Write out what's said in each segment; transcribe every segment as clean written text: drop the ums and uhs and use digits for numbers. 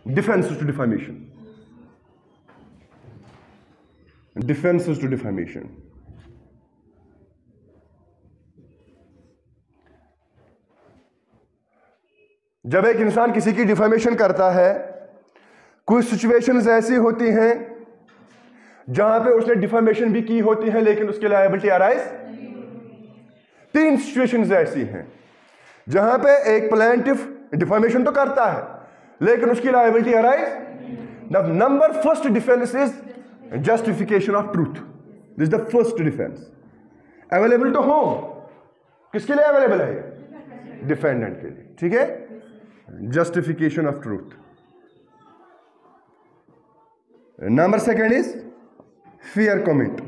Defenses to defamation. Defenses to defamation. जब एक इंसान किसी की डिफेमेशन करता है, कुछ सिचुएशंस ऐसी होती हैं जहां पे उसने डिफेमेशन भी की होती है लेकिन उसकी लायबिलिटी अराइज। 3 सिचुएशंस ऐसी हैं जहां पे एक प्लेंटिफ डिफेमेशन तो करता है लेकिन उसकी liability arise. The number first defence is justification of truth. This the first defence available to him. किसके लिए अवेलेबल है? डिफेंडेंट के लिए। ठीक है, justification of truth. Number second is fair comment.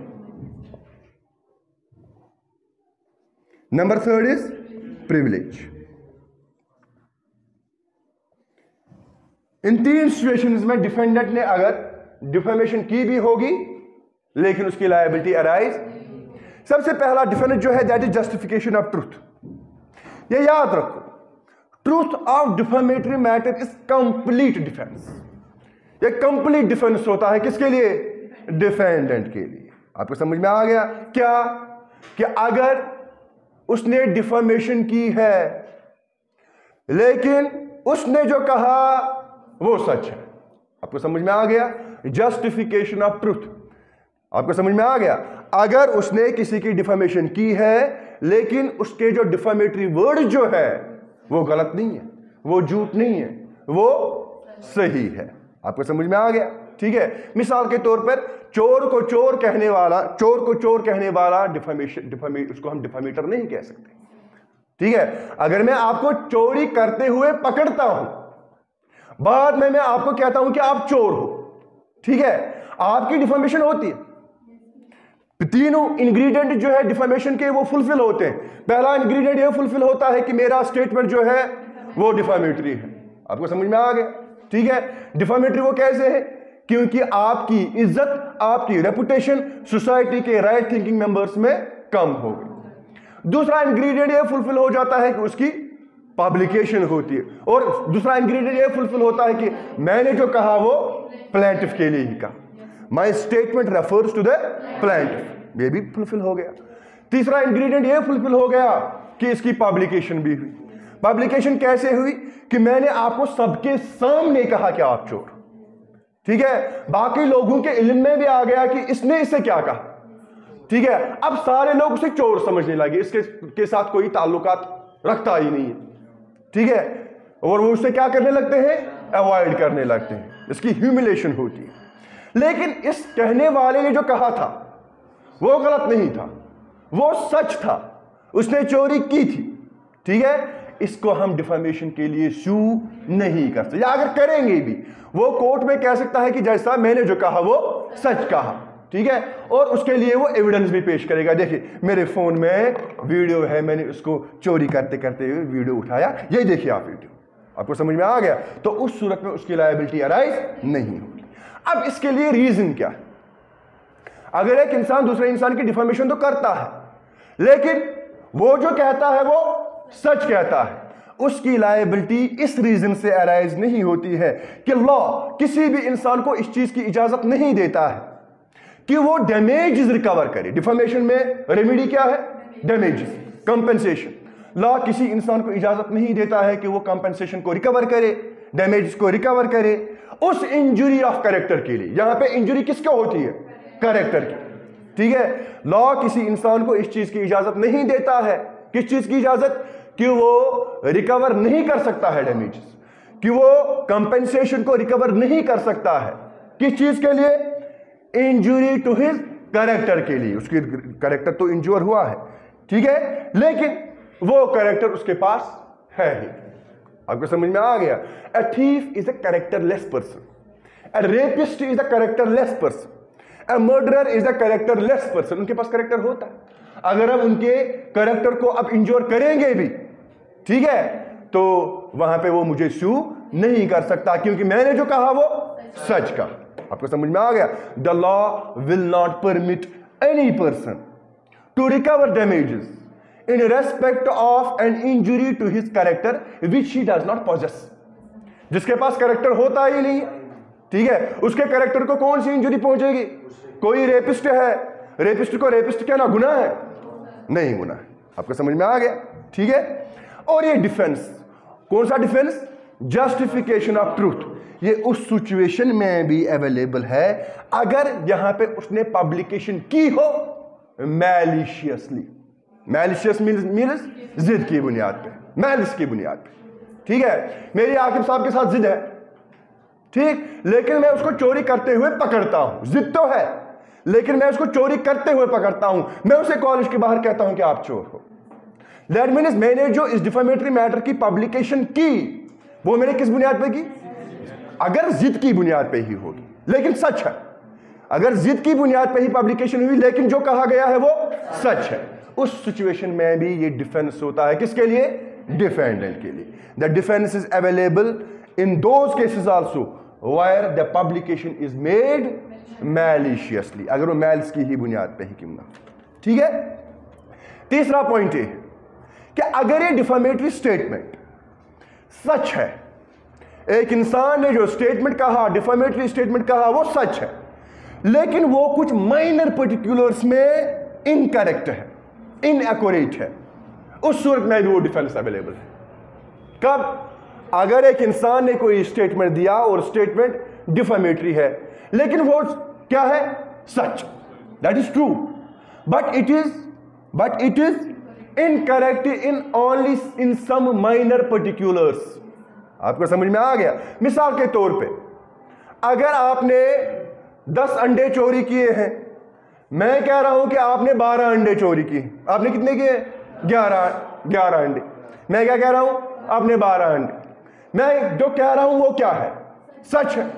Number third is privilege. इन 3 situations में defendant ने अगर डिफेमेशन की भी होगी लेकिन उसकी लायबिलिटी अराइज। सबसे पहला डिफेंस जो है that is justification of truth. ये याद रखो, truth of defamatory matter is complete defence. ये कंप्लीट डिफेंस होता है किसके लिए? डिफेंडेंट के लिए। आपको समझ में आ गया क्या कि अगर उसने डिफेमेशन की है लेकिन उसने जो कहा वो सच है। आपको समझ में आ गया? Justification of truth. आपको समझ में आ गया? अगर उसने किसी की डिफेमेशन की है लेकिन उसके जो डिफेमेटरी वर्ड जो है वो गलत नहीं है, वो झूठ नहीं है, वो सही है। आपको समझ में आ गया? ठीक है, मिसाल के तौर पर चोर को चोर कहने वाला डिफेमेशन उसको हम डिफेमेटर नहीं कह सकते। ठीक है, अगर मैं आपको चोरी करते हुए पकड़ता हूं, बाद में मैं आपको कहता हूं कि आप चोर हो, ठीक है, आपकी डिफेमेशन होती है। तीनों इंग्रेडिएंट जो है डिफेमेशन के वो फुलफिल होते हैं। पहला इंग्रेडिएंट ये फुलफिल होता है कि मेरा स्टेटमेंट जो है वो डिफेमेटरी है। आपको समझ में आ गया? ठीक है, डिफेमेटरी वो कैसे है? क्योंकि आपकी इज्जत, आपकी रेपुटेशन सोसाइटी के राइट थिंकिंग मेंबर्स में कम हो गई। दूसरा इंग्रेडिएंट ये फुलफिल हो जाता है कि उसकी पब्लिकेशन होती है। और दूसरा इंग्रेडिएंट ये फुलफिल होता है कि मैंने जो कहा वो प्लेंटिफ के लिए ही कहा। My statement refers to the plaintiff. ये भी फुलफिल हो गया। तीसरा इंग्रेडिएंट ये फुलफिल हो गया कि इसकी पब्लिकेशन भी हुई। पब्लिकेशन कैसे हुई? कि मैंने आपको सबके सामने कहा कि आप चोर। ठीक है, बाकी लोगों के इल्म में भी आ गया कि इसने इससे क्या कहा। ठीक है, अब सारे लोग उसे चोर समझने लगे, इसके साथ कोई ताल्लुकात रखता ही नहीं है। ठीक है, और वो उससे क्या करने लगते हैं? अवॉइड करने लगते हैं। इसकी ह्यूमिलेशन होती है। लेकिन इस कहने वाले ने जो कहा था वो गलत नहीं था, वो सच था, उसने चोरी की थी। ठीक है, इसको हम डिफेमेशन के लिए सू नहीं कर सकते, या अगर करेंगे भी वो कोर्ट में कह सकता है कि जैसा मैंने जो कहा वो सच कहा। ठीक है, और उसके लिए वो एविडेंस भी पेश करेगा। देखिए मेरे फोन में वीडियो है, मैंने उसको चोरी करते करते हुए वीडियो उठाया, ये देखिए आप वीडियो। आपको समझ में आ गया? तो उस सूरत में उसकी लायबिलिटी अराइज नहीं होगी। अब इसके लिए रीजन क्या है? अगर एक इंसान दूसरे इंसान की डिफेमेशन तो करता है लेकिन वो जो कहता है वो सच कहता है, उसकी लायबिलिटी इस रीजन से अराइज नहीं होती है कि लॉ किसी भी इंसान को इस चीज की इजाजत नहीं देता है कि वो डैमेजेस रिकवर करे। डिफेमेशन में रेमेडी क्या है? Damages, compensation. लॉ किसी इंसान को इजाजत नहीं देता है कि वो कंपेंसेशन को रिकवर करे, डैमेजेस को रिकवर करे उस इंजुरी ऑफ कैरेक्टर के लिए। यहां पे इंजुरी किसको होती है? कैरेक्टर की। ठीक है, लॉ किसी इंसान को इस चीज की इजाजत नहीं देता है। किस चीज की इजाजत? कि वो रिकवर नहीं कर सकता है डैमेजेस, कि वो कंपेंसेशन को रिकवर नहीं कर सकता है। किस चीज के लिए? इंजुरी टू हिज कैरेक्टर के लिए। उसकी कैरेक्टर तो इंजोर हुआ है, ठीक है, लेकिन वो कैरेक्टर उसके पास है ही। आपको समझ में आ गया? A thief is a characterless person. A rapist is a characterless person. A murderer is a characterless person. उनके पास कैरेक्टर होता है। अगर हम उनके कैरेक्टर को अब इंजोर करेंगे भी, ठीक है, तो वहां पे वो मुझे सू नहीं कर सकता क्योंकि मैंने जो कहा वो सच कहा। आपको समझ में आ गया? The law will not permit any person to recover damages in respect of an injury to his character which he does not possess. जिसके पास कैरेक्टर होता ही नहीं है, ठीक है, उसके कैरेक्टर को कौन सी इंजरी पहुंचेगी? कोई रेपिस्ट है, रेपिस्ट को रेपिस्ट कहना गुनाह है? नहीं गुनाह है। आपको समझ में आ गया, ठीक है। और ये डिफेंस, कौन सा डिफेंस? जस्टिफिकेशन ऑफ ट्रूथ, ये उस सिचुएशन में भी अवेलेबल है अगर यहां पे उसने पब्लिकेशन की हो मैलिशियसली। मैलिशियस मीन्स जिद की बुनियाद पे, मैलिस की बुनियाद पे, ठीक है। मेरी आकिब साहब के साथ जिद है, ठीक, लेकिन मैं उसको चोरी करते हुए पकड़ता हूं। जिद तो है लेकिन मैं उसको चोरी करते हुए पकड़ता हूं। मैं उसे कॉलेज के बाहर कहता हूं कि आप चोर हो। दैट मीन्स मैंने जो इस डिफेमेटरी मैटर की पब्लिकेशन की वो मैंने किस बुनियाद पे की? अगर जिद की बुनियाद पे ही होगी, लेकिन सच है। अगर जिद की बुनियाद पे ही पब्लिकेशन हुई लेकिन जो कहा गया है वो सच है, उस सिचुएशन में भी ये डिफेंस होता है। किसके लिए? डिफेंडेंट के लिए। The defence is available in those cases also where the publication is made maliciously, अगर वो मैलिस की ही बुनियाद पे ही क्यों ना, ठीक है। तीसरा पॉइंट ये कि अगर ये डिफेमेटरी स्टेटमेंट सच है, एक इंसान ने जो स्टेटमेंट कहा, डिफेमेटरी स्टेटमेंट कहा, वो सच है, लेकिन वो कुछ माइनर पर्टिकुलर्स में इनकरेक्ट है, इनएक्यूरेट है, उस सूरत में भी वो डिफेंस अवेलेबल है। कब? अगर एक इंसान ने कोई स्टेटमेंट दिया और स्टेटमेंट डिफेमेटरी है लेकिन वो क्या है? सच, that is true, but it is incorrect in only in some minor particulars. आपको समझ में आ गया? मिसाल के तौर पे अगर आपने 10 अंडे चोरी किए हैं, मैं कह रहा हूं कि आपने 12 अंडे चोरी किए। आपने कितने किए? 11 अंडे। मैं क्या कह रहा हूं? आपने 12 अंडे। मैं जो कह रहा हूं वो क्या है? सच है,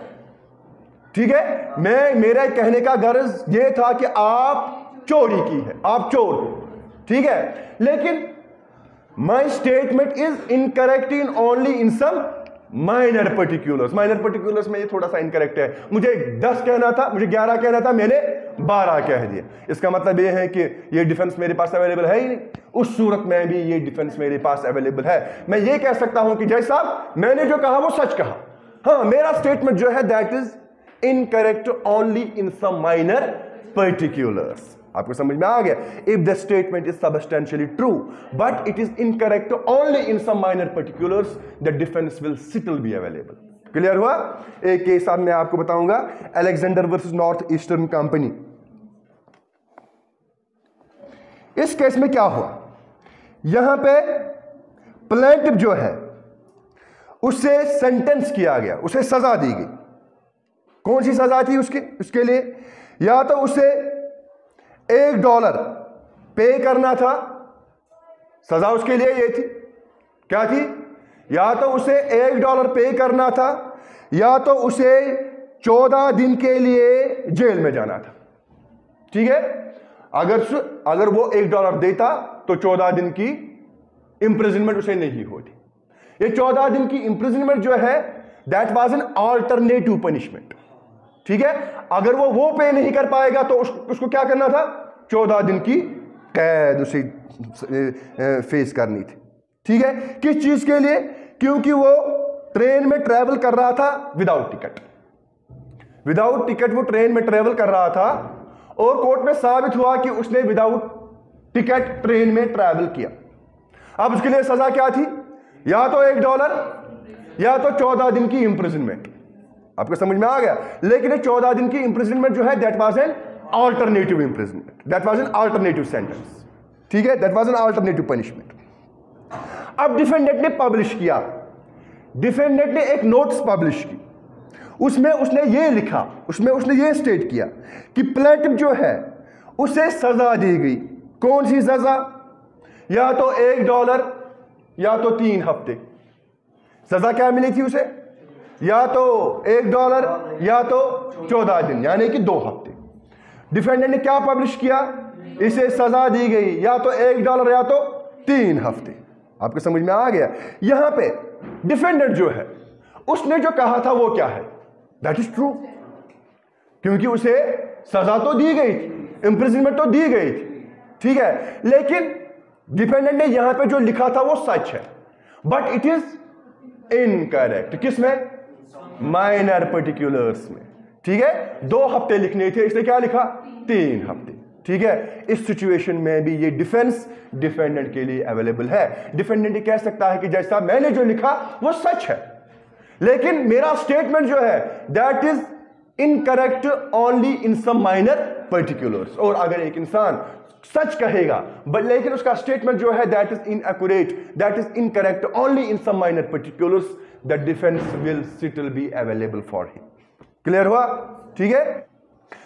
ठीक है। मेरा कहने का गर्ज ये था कि आप चोरी की है, आप चोर हो, ठीक है, लेकिन my statement is incorrect in only in some minor particulars. Minor particulars में ये थोड़ा सा इनकरेक्ट है। मुझे 10 कहना था, मुझे 11 कहना था, मैंने 12 कह दिया। इसका मतलब ये है कि ये डिफेंस मेरे पास अवेलेबल है ही नहीं। उस सूरत में भी ये डिफेंस मेरे पास अवेलेबल है। मैं ये कह सकता हूं कि जय साहब मैंने जो कहा वो सच कहा, हाँ, मेरा स्टेटमेंट जो है that is incorrect only in some minor particulars. आपको समझ में आ गया? If the statement is substantially true but it is incorrect only in some minor particulars, the defence will still be available. Clear हुआ? एक case अब मैं आपको बताऊंगा, Alexander versus North Eastern company. इस केस में क्या हुआ? यहां पे प्लेंटिफ जो है उसे सेंटेंस किया गया, उसे सजा दी गई। कौन सी सजा थी उसके लिए? या तो उसे $1 पे करना था, सजा उसके लिए ये थी, क्या थी? या तो उसे $1 पे करना था, या तो उसे 14 दिन के लिए जेल में जाना था, ठीक है। अगर वो $1 देता तो 14 दिन की इंप्रिजनमेंट उसे नहीं होती। ये 14 दिन की इंप्रिजनमेंट जो है that was an alternative punishment, ठीक है। अगर वो पे नहीं कर पाएगा तो उसको क्या करना था? 14 दिन की कैद उसे फेस करनी थी, ठीक है। किस चीज के लिए? क्योंकि वो ट्रेन में ट्रेवल कर रहा था विदाउट टिकट वो ट्रेन में ट्रेवल कर रहा था और कोर्ट में साबित हुआ कि उसने विदाउट टिकट ट्रेन में ट्रेवल किया। अब उसके लिए सजा क्या थी? या तो $1 या तो 14 दिन की इंप्रिजनमेंट। आपको समझ में आ गया? लेकिन 14 दिन की इंप्रिजनमेंट जो है that was an alternative imprisonment, that was an alternative sentence, ठीक है, that was an alternative punishment. अब डिफेंडेंट ने पब्लिश किया, डिफेंडेंट ने एक नोटिस पब्लिश की, उसमें उसने ये लिखा, उसमें उसने ये स्टेट किया कि प्लेंटिफ जो है उसे सजा दी गई। कौन सी सजा? या तो $1 या तो 3 हफ्ते। सजा क्या मिली थी उसे? या तो $1 या तो 14 दिन, यानी कि 2 हफ्ते। डिफेंडेंट ने क्या पब्लिश किया? इसे सजा दी गई या तो $1 या तो 3 हफ्ते। आपको समझ में आ गया? यहां पे डिफेंडेंट जो है उसने जो कहा था वो क्या है? दैट इज ट्रू, क्योंकि उसे सजा तो दी गई थी, इंप्रिजनमेंट तो दी गई थी, ठीक है। लेकिन डिफेंडेंट ने यहां पे जो लिखा था वो सच है, बट इट इज इनकरेक्ट। किसमें? माइनर पर्टिकुलर्स में। ठीक है, 2 हफ्ते लिखने थे, इसने क्या लिखा? 3 हफ्ते। ठीक है, इस सिचुएशन में भी ये डिफेंस डिफेंडेंट के लिए अवेलेबल है। डिफेंडेंट ये कह सकता है कि जैसा मैंने जो लिखा वो सच है, लेकिन मेरा स्टेटमेंट जो है that is incorrect only in some minor particulars. और अगर एक इंसान सच कहेगा बट लेकिन उसका स्टेटमेंट जो है that is inaccurate, that is incorrect only in some minor particulars, the defence will still be available for him. Clear हुआ? ठीक है,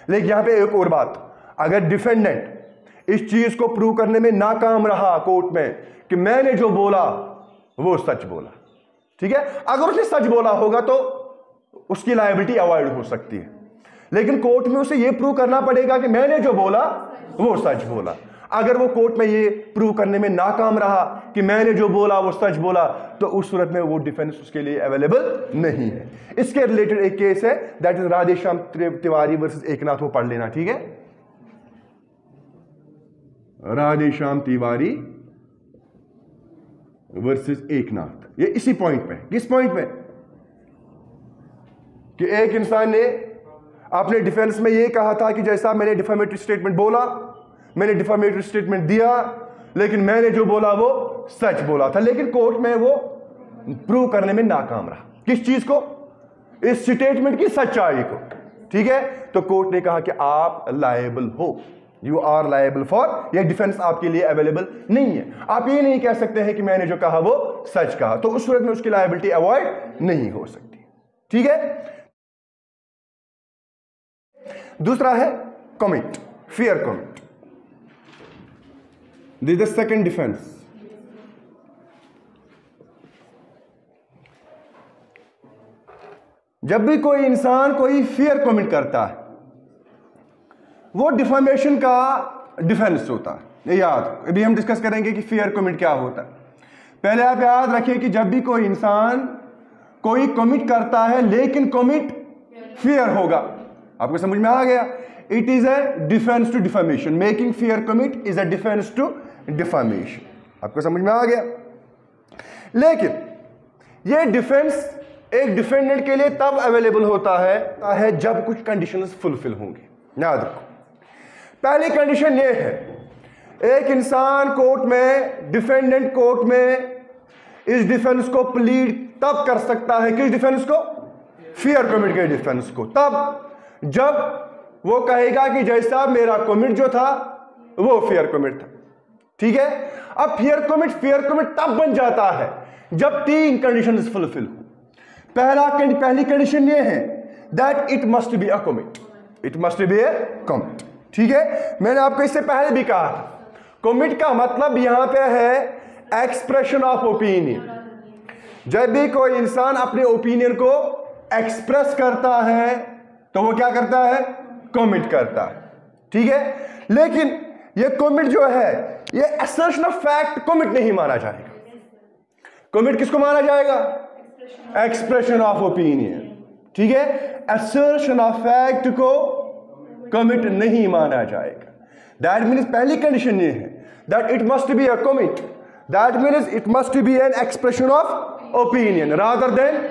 लेकिन यहां पे एक और बात, अगर डिफेंडेंट इस चीज को प्रूव करने में नाकाम रहा कोर्ट में कि मैंने जो बोला वो सच बोला, ठीक है, अगर उसने सच बोला होगा तो उसकी लायबिलिटी अवॉइड हो सकती है, लेकिन कोर्ट में उसे यह प्रूव करना पड़ेगा कि मैंने जो बोला वो सच बोला। अगर वो कोर्ट में ये प्रूव करने में नाकाम रहा कि मैंने जो बोला वो सच बोला, तो उस सूरत में वो डिफेंस उसके लिए अवेलेबल नहीं है। इसके रिलेटेड एक केस है that is Radheshyam Tiwari versus Eknath, वो पढ़ लेना। ठीक है, राधेश्याम तिवारी वर्सेस एकनाथ, ये इसी पॉइंट पे। किस पॉइंट पे? कि एक इंसान ने अपने डिफेंस में ये कहा था कि जैसा मैंने डिफेमेटरी स्टेटमेंट बोला, मैंने डिफेमेटरी स्टेटमेंट दिया, लेकिन मैंने जो बोला वो सच बोला था, लेकिन कोर्ट में वो प्रूव करने में नाकाम रहा। किस चीज को? इस स्टेटमेंट की सच्चाई को। ठीक है, तो कोर्ट ने कहा कि आप लायबल हो, यू आर लायबल फॉर, ये डिफेंस आपके लिए अवेलेबल नहीं है। आप ये नहीं कह सकते हैं कि मैंने जो कहा वो सच कहा, तो उस सूरत में उसकी लायबिलिटी अवॉइड नहीं हो सकती। ठीक है, दूसरा है commit, fear commit. This is the second defence. जब भी कोई इंसान कोई फियर कमिट करता है, वो डिफेमेशन का डिफेंस होता है। याद, अभी हम डिस्कस करेंगे कि फियर कमिट क्या होता है। पहले आप याद रखिए कि जब भी कोई इंसान कोई कमिट करता है लेकिन कमिट फियर होगा, आपको समझ में आ गया? It is a defence to defamation. Making fair comment is a defence to defamation. आपको समझ में आ गया? लेकिन यह डिफेंस एक डिफेंडेंट के लिए तब अवेलेबल होता है जब कुछ कंडीशंस फुलफिल होंगी। याद रखो, पहली कंडीशन यह है, एक इंसान कोर्ट में, डिफेंडेंट कोर्ट में इस डिफेंस को प्लीड तब कर सकता है, किस डिफेंस को? फियर कमिट के डिफेंस को, तब जब वो कहेगा कि जैसा मेरा कमिट जो था वो फियर कमिट था। ठीक है, अब फियर कमिट तब बन जाता है जब 3 कंडीशंस फुलफिल हो। पहली कंडीशन ये है that it must be a commit, it must be A commit. ठीक है, मैंने आपको इससे पहले भी कहा था, कमिट का मतलब यहां पे है एक्सप्रेशन ऑफ ओपिनियन। जब भी कोई इंसान अपने ओपिनियन को एक्सप्रेस करता है तो वो क्या करता है? कमिट करता है। ठीक है, लेकिन ये कमिट जो है ये असर्शन ऑफ फैक्ट कमिट नहीं माना जाएगा। कमिट किसको माना जाएगा? Expression of opinion. ठीक है, असर्शन ऑफ फैक्ट को कमिट नहीं माना जाएगा। दैट मीन्स पहली कंडीशन ये है that it must be a commit, that means it must be an expression of opinion rather than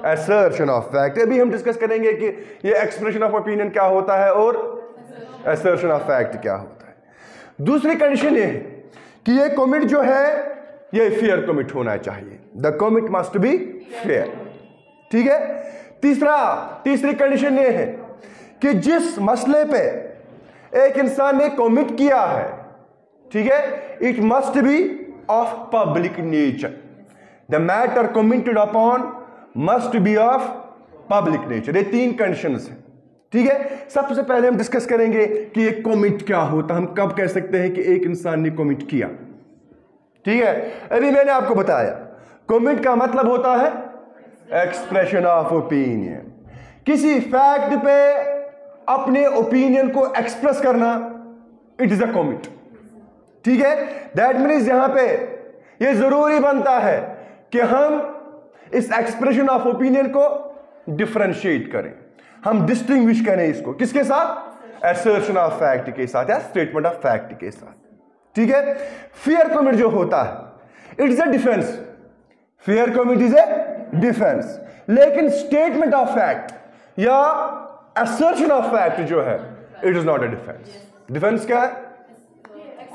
assertion of fact। अभी हम डिस्कस करेंगे कि ये एक्सप्रेशन ऑफ ओपिनियन क्या होता है और assertion of fact क्या होता है। दूसरी कंडीशन ये है कि ये कमिट जो है ये फेयर कमिट होना चाहिए, the commit must be fair. ठीक है, तीसरी कंडीशन ये है कि जिस मसले पे एक इंसान ने कमिट किया है, ठीक है, it must be of public nature, the matter committed upon must be of public nature. ये 3 कंडीशंस हैं। ठीक है, सबसे पहले हम डिस्कस करेंगे कि एक कमिट क्या होता है, हम कब कह सकते हैं कि एक इंसान ने कमिट किया। ठीक है, अभी मैंने आपको बताया कमिट का मतलब होता है एक्सप्रेशन ऑफ ओपिनियन, किसी फैक्ट पे अपने ओपिनियन को एक्सप्रेस करना, इट इज अ कमिट। ठीक है, दैट मीन्स यहां पे ये जरूरी बनता है कि हम इस एक्सप्रेशन ऑफ ओपिनियन को डिफरेंशिएट करें, हम डिस्टिंग्विश करें इसको किसके साथ? असर्शन ऑफ फैक्ट के साथ या स्टेटमेंट ऑफ फैक्ट के साथ। ठीक है, फियर कमिट जो होता है it is a defence, fear comment is a defence. लेकिन स्टेटमेंट ऑफ फैक्ट या असर्शन ऑफ फैक्ट जो है, it is not a defence. Defence क्या है?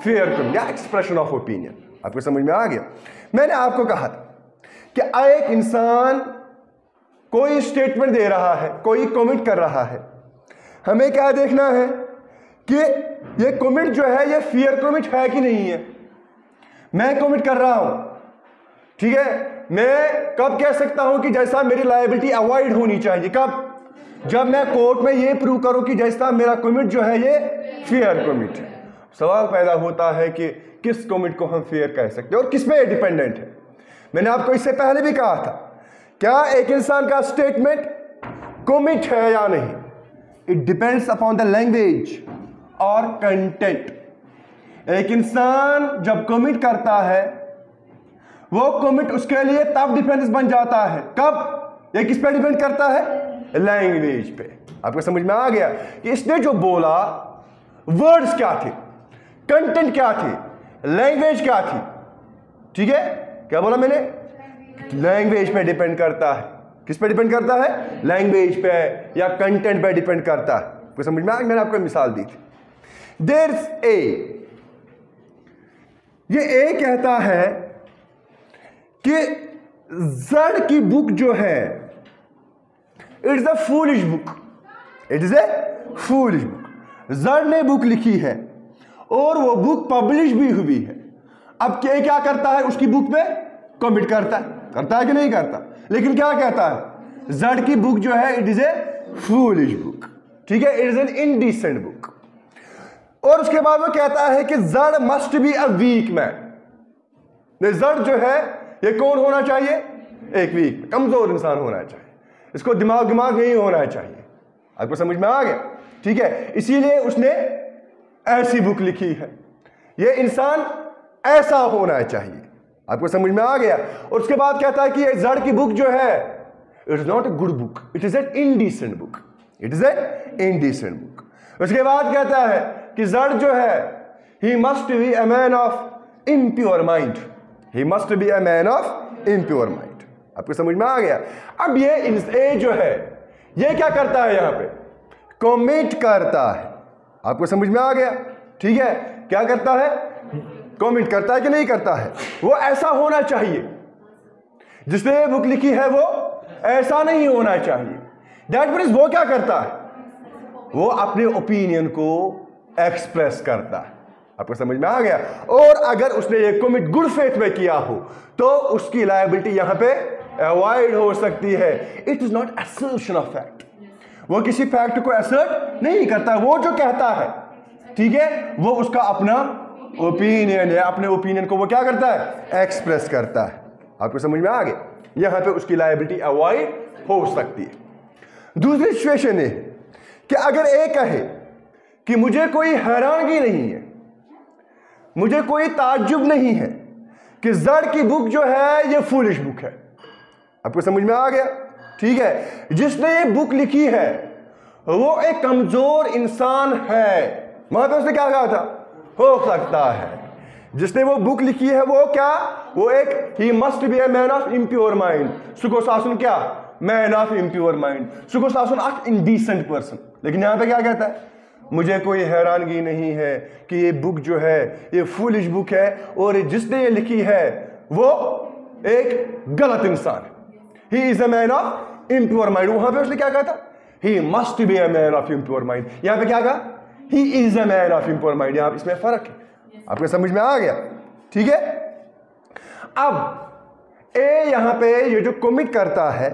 फेयर या एक्सप्रेशन ऑफ ओपिनियन। आपको समझ में आ गया? मैंने आपको कहा था कि एक इंसान कोई स्टेटमेंट दे रहा है, कोई कमेंट कर रहा है, हमें क्या देखना है कि ये कमेंट जो है ये फेयर कमेंट है कि नहीं है। मैं कमेंट कर रहा हूं, ठीक है, मैं कब कह सकता हूं कि जैसा मेरी लायबिलिटी अवॉइड होनी चाहिए? कब? जब मैं कोर्ट में ये प्रूव करूं कि जैसा मेरा कमेंट जो है ये फेयर कमेंट है। सवाल पैदा होता है कि किस कमेंट को हम फेयर कह सकते हैं और किस पे डिपेंडेंट है। मैंने आपको इससे पहले भी कहा था, क्या एक इंसान का स्टेटमेंट कमेंट है या नहीं, it depends upon the language और कंटेंट। एक इंसान जब कमेंट करता है, वो कमेंट उसके लिए तब डिफेंस बन जाता है। कब? ये किस पे डिपेंड करता है? लैंग्वेज पे। आपको समझ में आ गया कि इसने जो बोला, वर्ड्स क्या थे, कंटेंट क्या थी, लैंग्वेज क्या थी? ठीक है, क्या बोला मैंने? लैंग्वेज पे डिपेंड करता है। किस पे डिपेंड करता है? लैंग्वेज पे या कंटेंट पे डिपेंड करता है। आपको समझ में आ गया? मैंने आपको मिसाल दी थी। देयर्स ए, ये ए कहता है कि जड़ की बुक जो है, it is a foolish book. It is a foolish book. जड़ ने बुक लिखी है और वो बुक पब्लिश भी हुई है। अब क्या करता है? उसकी बुक पे कमेंट करता है कि नहीं करता? लेकिन क्या कहता है? जड़ की बुक जो है it is a foolish book, ठीक है, it is an indecent book. और उसके बाद वो कहता है कि judge must be a weak man. Judge जो है ये कौन होना चाहिए? एक वीक, कमजोर इंसान होना चाहिए, इसको दिमाग नहीं होना चाहिए। आपको समझ में आ गया? ठीक है, इसीलिए उसने ऐसी बुक लिखी है, ये इंसान ऐसा होना चाहिए। आपको समझ में आ गया? और उसके बाद कहता है कि ये जड़ की बुक जो है, it is not a good book, it is an indecent book. It is A indecent book. उसके बाद कहता है कि जड़ जो है, he must be a man of impure mind. He must be a man of impure mind. आपको समझ में आ गया? अब ये ए जो है, ये क्या करता है? यहां पे कमेंट करता है। आपको समझ में आ गया? ठीक है, क्या करता है? कमेंट करता है कि नहीं करता है? वो ऐसा होना चाहिए, जिसने ये बुक लिखी है वो ऐसा नहीं होना चाहिए। दैट मीन्स वो क्या करता है? वो अपने ओपिनियन को एक्सप्रेस करता है। आपको समझ में आ गया? और अगर उसने ये कमेंट गुड फेथ में किया हो तो उसकी लायबिलिटी यहां पे अवॉइड हो सकती है। It is not assertion of fact. वो किसी फैक्ट को असर्ट नहीं करता, वो जो कहता है, ठीक है, वो उसका अपना ओपिनियन है। अपने ओपिनियन को वो क्या करता है? एक्सप्रेस करता है। आपको समझ में आ गया? यहां पे उसकी लायबिलिटी अवॉइड हो सकती है। दूसरी सिचुएशन है कि अगर ए कहे कि मुझे कोई हैरानगी नहीं है, मुझे कोई ताज्जुब नहीं है कि जड़ की बुक जो है ये फूलिश बुक है। आपको समझ में आ गया? ठीक है, जिसने ये बुक लिखी है वो एक कमजोर इंसान है। वहां पे उसने क्या कहा था? हो सकता है जिसने वो बुक लिखी है वो क्या? वो एक he must be a man of impure mind. सुको शासन क्या? Man of impure mind. सुको शासन अ इनडिसेंट पर्सन। लेकिन यहां पे क्या कहता है? मुझे कोई हैरानगी नहीं है कि ये बुक जो है ये फूलिश बुक है और जिसने ये लिखी है वो एक गलत इंसान है। ही is a man of impure mind. वहां पे उसने क्या कहा था? He must be a man of impure mind. यहां पे क्या कहा? ही is a man of impure mind. यहां इसमें फर्क है। आपको समझ में आ गया? ठीक है, अब ए यहां पे ये जो कमिट करता है,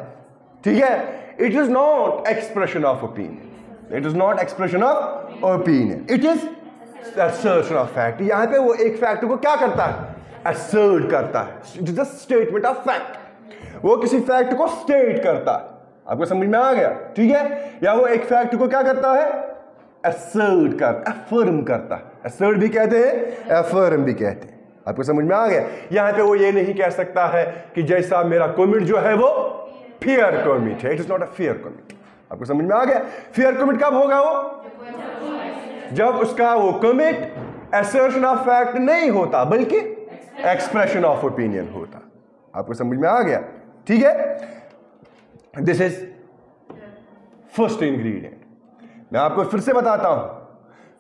ठीक है, it is not expression of opinion. It is not expression of opinion, it is assertion of fact. यहां पे वो एक फैक्ट को क्या करता है? असर्ट करता है। It is a statement of fact. वो किसी फैक्ट को स्टेट करता है। आपको समझ में आ गया? ठीक है, या वो एक फैक्ट को क्या करता है? असर्ट कर, अफर्म करता है। असर्ट भी कहते हैं, अफर्म भी कहते हैं। आपको समझ में आ गया? यहां पे वो ये नहीं कह सकता है कि जैसा मेरा कमिट जो है वो फेयर कमिट है। It is not a fair commit. आपको समझ में आ गया? फेयर कमिट कब होगा? वो जब उसका वो कमिट असर्शन ऑफ फैक्ट नहीं होता बल्कि एक्सप्रेशन ऑफ ओपिनियन होता। आपको समझ में आ गया? ठीक है, दिस इज फर्स्ट इंग्रेडिएंट। मैं आपको फिर से बताता हूं,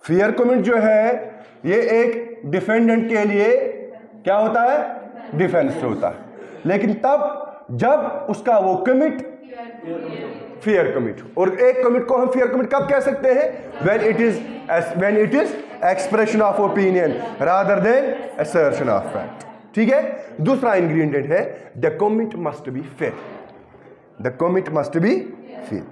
फियर कमिट जो है ये एक डिफेंडेंट के लिए क्या होता है, डिफेंस होता है, लेकिन तब जब उसका वो कमिट फियर कमिट हो। और एक कमिट को हम फियर कमिट कब कह सकते हैं, when it is expression of opinion rather than assertion of fact। ठीक है, दूसरा इंग्रेडिएंट है the commit must be fair, the commit must be fair.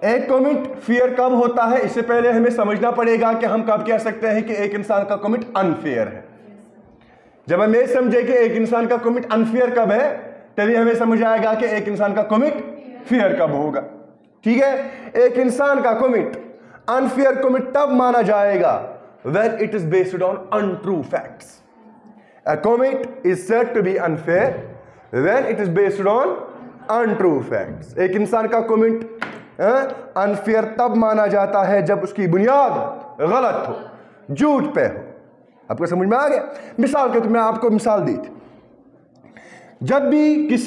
एक कमिट फियर कब होता है, इससे पहले हमें समझना पड़ेगा कि हम कब कह सकते हैं कि एक इंसान का कमिट अनफेयर है। जब हम ये समझे कि एक इंसान का कमिट अनफेयर कब है, तभी हमें समझ आएगा कि एक इंसान का कमिट फेयर कब होगा। ठीक है, एक इंसान का कमिट अनफेयर कमिट तब माना जाएगा when it is based on untrue facts। A commit is said to be unfair when it is based on untrue facts। एक इंसान का कमिट अनफेयर तब माना जाता है जब उसकी बुनियाद गलत हो, झूठ पे हो। आपको समझ में आ गया? मिसाल के तो मैं आपको मिसाल दी थी, जब भी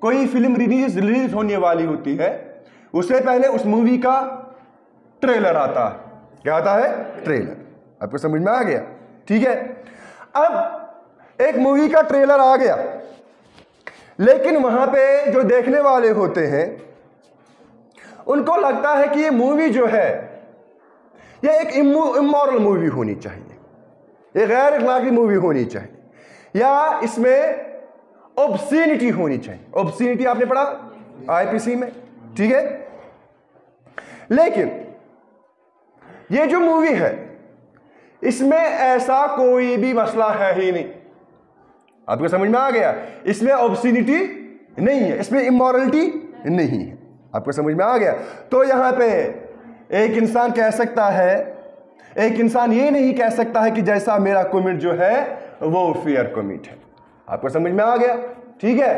कोई फिल्म रिलीज होने वाली होती है, उससे पहले उस मूवी का ट्रेलर आता है। क्या आता है? ट्रेलर। आपको समझ में आ गया? ठीक है, अब एक मूवी का ट्रेलर आ गया, लेकिन वहां पे जो देखने वाले होते हैं उनको लगता है कि ये मूवी जो है ये एक इमोरल मूवी होनी चाहिए, ये गैर अखलाकी मूवी होनी चाहिए, या इसमें ऑब्सीनिटी होनी चाहिए। ऑब्सीनिटी आपने पढ़ा आईपीसी में, ठीक है। लेकिन ये जो मूवी है इसमें ऐसा कोई भी मसला है ही नहीं। आपको समझ में आ गया? इसमें ऑब्सीनिटी नहीं है, इसमें इमोरलिटी नहीं है। आपको समझ में आ गया? तो यहां पे एक इंसान कह सकता है, एक इंसान ये नहीं कह सकता है कि जैसा मेरा कमिट जो है वो फेयर कमिट है। आपको समझ में आ गया? ठीक है।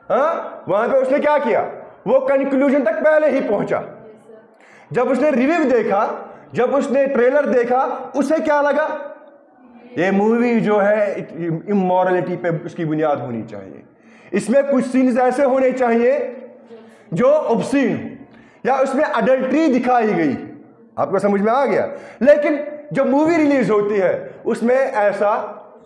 हाँ, वहां पे उसने क्या किया, वो कंक्लूजन तक पहले ही पहुंचा। जब उसने रिव्यू देखा, जब उसने ट्रेलर देखा, उसे क्या लगा, ये मूवी जो है इमोरलिटी पे उसकी बुनियाद होनी चाहिए, इसमें कुछ सीन्स ऐसे होने चाहिए जो ऑब्सीन हो, या उसमें अडल्ट्री दिखाई गई। आपको समझ में आ गया? लेकिन जब मूवी रिलीज होती है उसमें ऐसा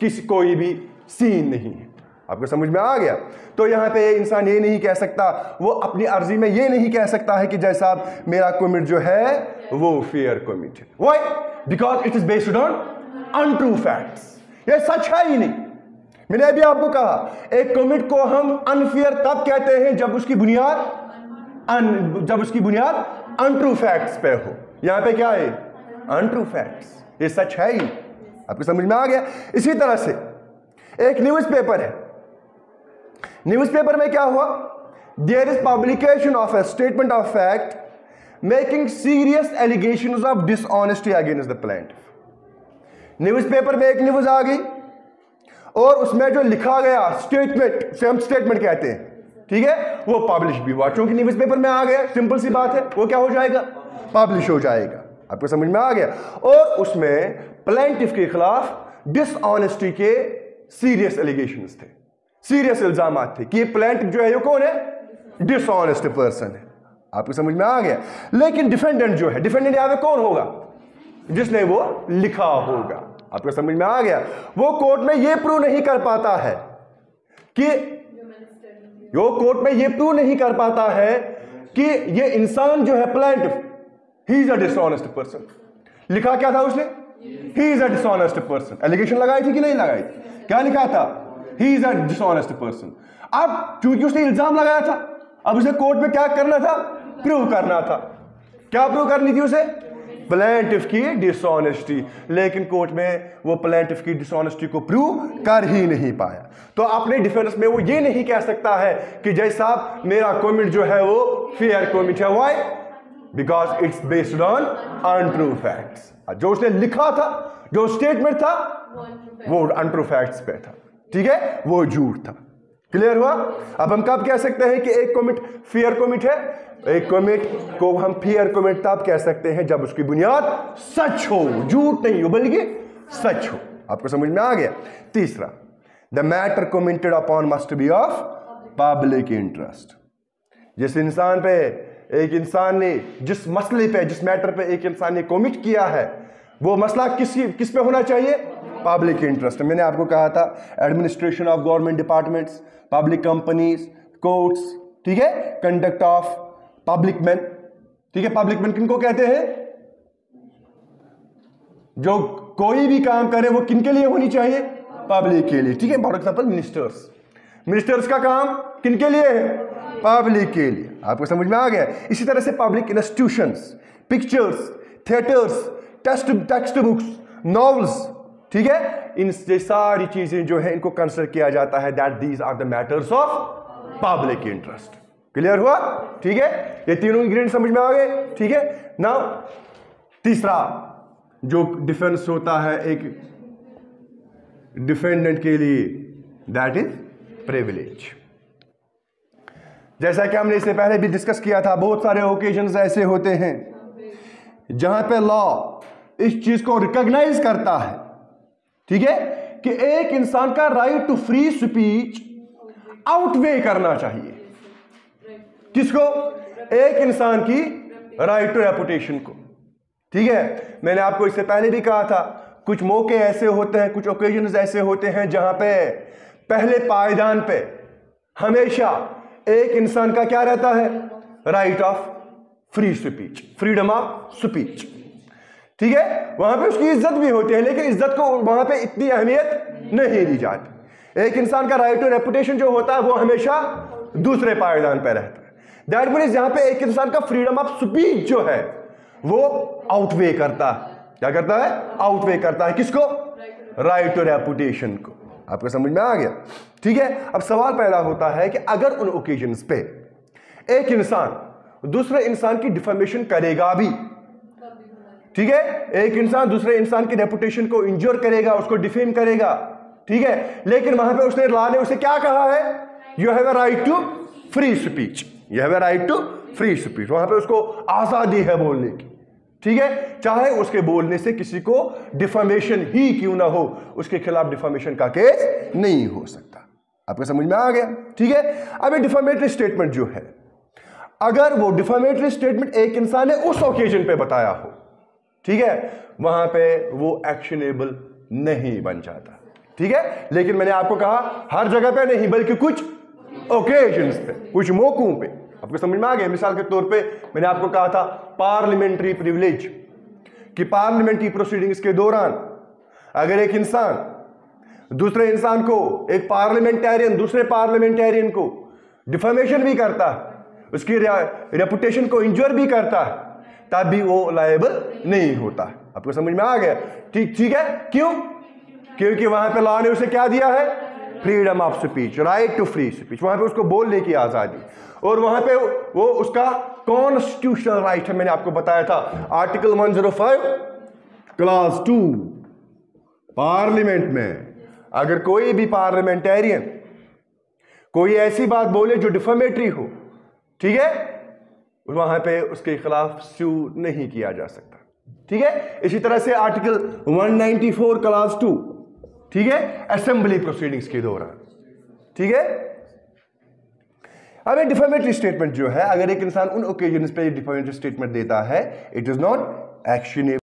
कोई भी सीन नहीं है। आपको समझ में आ गया? तो यहां पे इंसान ये नहीं कह सकता, वो अपनी अर्जी में ये नहीं कह सकता है कि जैसा मेरा कमिट जो है वो फेयर कमिट है। Why? Because it is based on untrue facts. ये सच है ही नहीं। मैंने अभी आपको कहा, एक कमिट को हम अनफेयर तब कहते हैं जब उसकी बुनियाद अनट्रू फैक्ट्स पे हो। यहां पे क्या है? Untrue facts. ये सच है ही। आपको समझ में आ गया? इसी तरह से एक न्यूज़पेपर है, न्यूज़पेपर में क्या हुआ, there is publication of a statement of fact making serious allegations of dishonesty against the plaintiff. Newspaper में एक न्यूज़ आ गई और उसमें जो लिखा गया स्टेटमेंट, से हम स्टेटमेंट कहते हैं, ठीक है, वो पब्लिश भी हुआ। क्योंकि न्यूज़पेपर में आ गया, सिंपल सी बात है, वो क्या हो जाएगा, पब्लिश हो जाएगा। आपको समझ में आ गया? और उसमें प्लेंटिफ के खिलाफ डिसऑनेस्टी के सीरियस एलिगेशंस थे, सीरियस इल्जामात थे कि ये प्लेंटिफ जो है ये कौन है, डिसऑनेस्ट पर्सन है। आपको समझ में आ गया? लेकिन डिफेंडेंट जो है, डिफेंडेंट यहां पे कौन होगा, जिसने वो लिखा होगा। आपको समझ में आ गया? वो कोर्ट में ये प्रूव नहीं कर पाता है कि कि ये इंसान जो है plaintiff, he is a dishonest person. लिखा क्या था उसने, he is a dishonest person. Allegation लगाई थी कि नहीं लगाई थी? क्या लिखा था, he is a dishonest person. अब चूंकि उसने इल्जाम लगाया था, अब उसे कोर्ट में क्या करना था, प्रूव करना था। क्या प्रूव करनी थी उसे, प्लेंटिफ की डिसऑनेस्टी। लेकिन कोर्ट में वो प्लेंटिफ की डिसऑनेस्टी को प्रूव कर ही नहीं पाया। तो अपने डिफेंस में वो ये नहीं कह सकता है कि जैसा मेरा कमिट जो है वो फेयर कमिट है। Why? Because it's based on untrue facts. जो उसने लिखा था, जो स्टेटमेंट था, वो अनट्रू फैक्ट्स पे था, ठीक है, वो झूठ था। क्लियर हुआ? अब हम कब कह सकते हैं कि एक कमिट फेयर कमिट है? एक कमिट को हम फेयर कमिट तब कह सकते हैं जब उसकी बुनियाद सच हो, झूठ नहीं हो बल्कि सच हो। आपको समझ में आ गया? तीसरा, the matter commented upon must be of public interest. जिस इंसान पे एक इंसान ने, जिस मसले पे, जिस मैटर पे एक इंसान ने कमिट किया है, वो मसला किस पे होना चाहिए? Public interest. मैंने आपको कहा था administration of government departments, public companies, courts, ठीक है, कंडक्ट ऑफ पब्लिक मैन, ठीक है। पब्लिक मैन किनको कहते हैं? जो कोई भी काम करे वो किनके लिए होनी चाहिए? पब्लिक के लिए, ठीक है। फॉर एग्जाम्पल मिनिस्टर्स, मिनिस्टर्स का काम किनके लिए है? पब्लिक के लिए। आपको समझ में आ गया? इसी तरह से public institutions, pictures, theatres, text books, novels, ठीक है, इन सारी चीजें जो है इनको कंसिडर किया जाता है that these are the matters of public interest. Clear हुआ? ठीक है, ये तीनों इंग्रेडिएंट समझ में आ गए, ठीक है। नाउ तीसरा जो डिफेंस होता है एक डिफेंडेंट के लिए, दैट इज प्रिविलेज। जैसा कि हमने इससे पहले भी डिस्कस किया था, बहुत सारे ओकेजन्स ऐसे होते हैं जहां पे लॉ इस चीज को रिकॉग्नाइज करता है, ठीक है, कि एक इंसान का right to free speech outweigh करना चाहिए किसको? एक इंसान की राइट टू रेपुटेशन को, ठीक है। मैंने आपको इससे पहले भी कहा था, कुछ मौके ऐसे होते हैं, कुछ ओकेजन्स ऐसे होते हैं जहां पे पहले पायदान पे हमेशा एक इंसान का क्या रहता है? Right of free speech, freedom of speech, ठीक है। वहां पे उसकी इज्जत भी होती है, लेकिन इज्जत को वहां पे इतनी अहमियत नहीं दी जाती। एक इंसान का राइट टू रेपुटेशन जो होता है वो हमेशा दूसरे पायदान पे रहता है। दैट मीन्स यहां पे एक इंसान का फ्रीडम ऑफ स्पीच जो है वो आउटवे करता है। क्या करता है? आउटवे करता है किसको? राइट टू रेपुटेशन को। आपको समझ में आ गया? ठीक है। अब सवाल पैदा होता है कि अगर उन ओकेजन्स पे एक इंसान दूसरे इंसान की डिफेमेशन करेगा भी, ठीक है, एक इंसान दूसरे इंसान की रेपुटेशन को इंजोर करेगा, उसको डिफेम करेगा, ठीक है, लेकिन वहां पे उसने लॉ ने उसे क्या कहा है? You have a right to free speech, you have a right to free speech. वहां पे उसको आजादी है बोलने की, ठीक है, चाहे उसके बोलने से किसी को डिफेमेशन ही क्यों ना हो, उसके खिलाफ डिफेमेशन का केस नहीं हो सकता। आपको समझ में आ गया? ठीक है। अब ये डिफेमेटरी स्टेटमेंट जो है, अगर वो डिफेमेटरी स्टेटमेंट एक इंसान ने उस ओकेजन पे बताया हो, ठीक है, वहां पे वो एक्शनेबल नहीं बन जाता, ठीक है। लेकिन मैंने आपको कहा हर जगह पे नहीं, बल्कि कुछ ओकेजन्स पे, कुछ मौकों पे। आपको समझ में आ गया? मिसाल के तौर पे मैंने आपको कहा था पार्लियामेंट्री प्रिविलेज, कि पार्लियामेंट्री प्रोसीडिंग्स के दौरान अगर एक इंसान दूसरे इंसान को, एक पार्लियामेंटेरियन दूसरे पार्लियामेंटेरियन को डिफेमेशन भी करता है, उसकी रेपुटेशन को इंजर भी करता है, तब भी वो लायबल नहीं होता है। आपको समझ में आ गया? ठीक है। क्यों? क्योंकि वहां पे लॉ ने उसे क्या दिया है? Freedom of speech, right to free speech. वहां पे उसको बोलने की आजादी, और वहां पे वो उसका कॉन्स्टिट्यूशनल राइट है। मैंने आपको बताया था आर्टिकल 105 क्लास 2, पार्लियामेंट में अगर कोई भी पार्लियामेंटेरियन कोई ऐसी बात बोले जो डिफेमेटरी हो, ठीक है, वहां पे उसके खिलाफ स्यू नहीं किया जा सकता, ठीक है। इसी तरह से आर्टिकल 194 क्लास 2, ठीक है, असेंबली प्रोसीडिंग्स के दौरान, ठीक है। अब डिफेमेटरी स्टेटमेंट जो है, अगर एक इंसान उन ओकेजन्स पे डिफेमेटरी स्टेटमेंट देता है, इट इज नॉट एक्शनेबल।